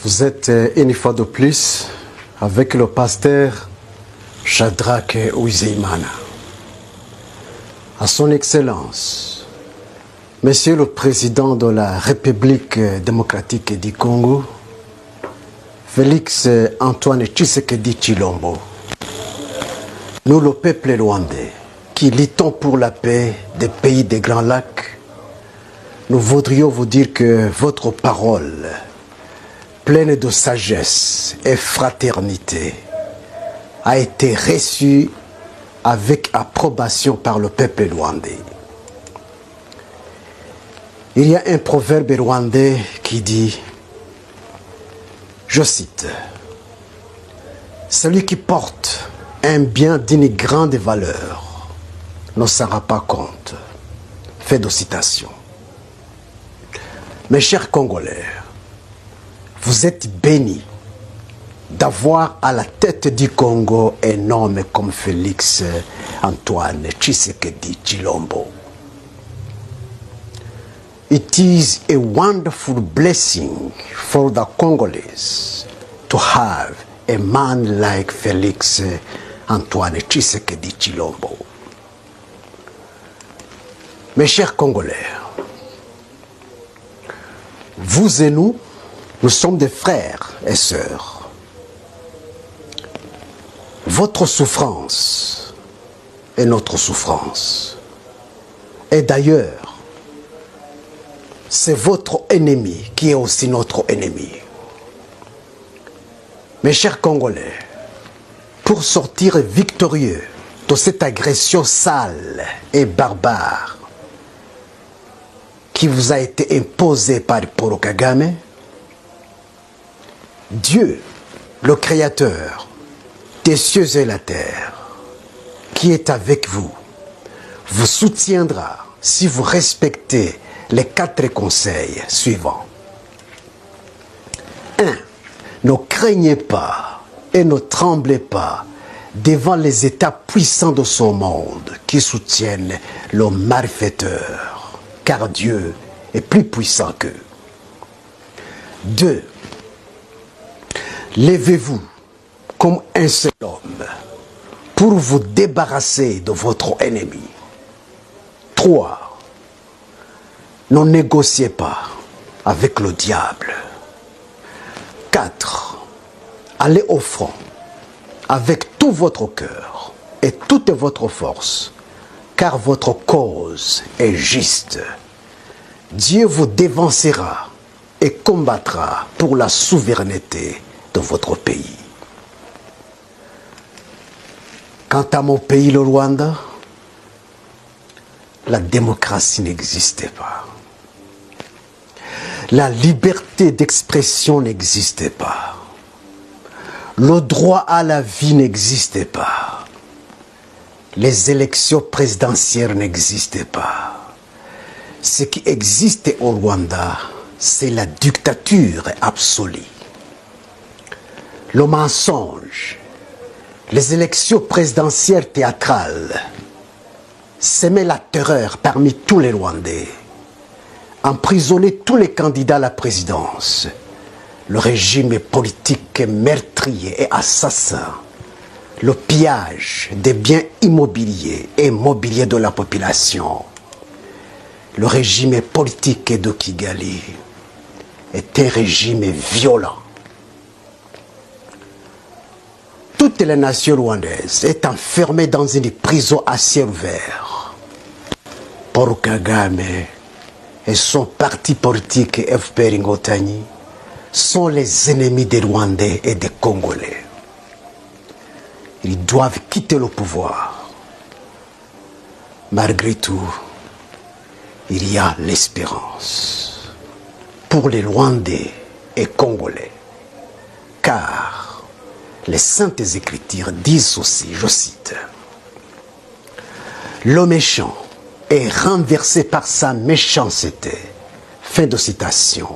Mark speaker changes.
Speaker 1: Vous êtes une fois de plus avec le pasteur Shadrach Uwizeyimana. À son Excellence, Monsieur le Président de la République démocratique du Congo, Félix Antoine Tshisekedi Tshilombo, nous le peuple rwandais qui luttons pour la paix des pays des Grands Lacs, nous voudrions vous dire que votre parole, pleine de sagesse et fraternité, a été reçue avec approbation par le peuple rwandais. Il y a un proverbe rwandais qui dit, je cite, « Celui qui porte un bien d'une grande valeur ne s'en rend pas compte. » Fait de citation. Mes chers Congolais, vous êtes bénis d'avoir à la tête du Congo un homme comme Félix Antoine Tshisekedi Tshilombo. It is a wonderful blessing for the Congolese to have a man like Félix Antoine Tshisekedi Tshilombo. Mes chers Congolais, vous et nous sommes des frères et sœurs. Votre souffrance est notre souffrance. Et d'ailleurs, c'est votre ennemi qui est aussi notre ennemi. Mes chers Congolais, pour sortir victorieux de cette agression sale et barbare qui vous a été imposée par Paul Kagame, Dieu, le Créateur des cieux et la terre, qui est avec vous, vous soutiendra si vous respectez les 4 conseils suivants. 1. Ne craignez pas et ne tremblez pas devant les États puissants de ce monde qui soutiennent le malfaiteur, car Dieu est plus puissant qu'eux. 2. Levez-vous comme un seul homme pour vous débarrasser de votre ennemi. 3. Ne négociez pas avec le diable. 4. Allez au front avec tout votre cœur et toute votre force, car votre cause est juste. Dieu vous dévancera et combattra pour la souveraineté de votre pays. Quant à mon pays, le Rwanda, la démocratie n'existait pas. La liberté d'expression n'existait pas. Le droit à la vie n'existait pas. Les élections présidentielles n'existaient pas. Ce qui existait au Rwanda, c'est la dictature absolue. Le mensonge, les élections présidentielles théâtrales semaient la terreur parmi tous les Rwandais, emprisonnaient tous les candidats à la présidence. Le régime politique meurtrier et assassin, le pillage des biens immobiliers et mobiliers de la population. Le régime politique de Kigali est un régime violent. Toutes les nations rwandaises sont enfermées dans une prison à ciel ouvert. Paul Kagame et son parti politique FPR Inkotanyi sont les ennemis des Rwandais et des Congolais. Ils doivent quitter le pouvoir. Malgré tout, il y a l'espérance pour les Rwandais et Congolais. Car les Saintes Écritures disent aussi, je cite, « Le méchant est renversé par sa méchanceté. » Fin de citation.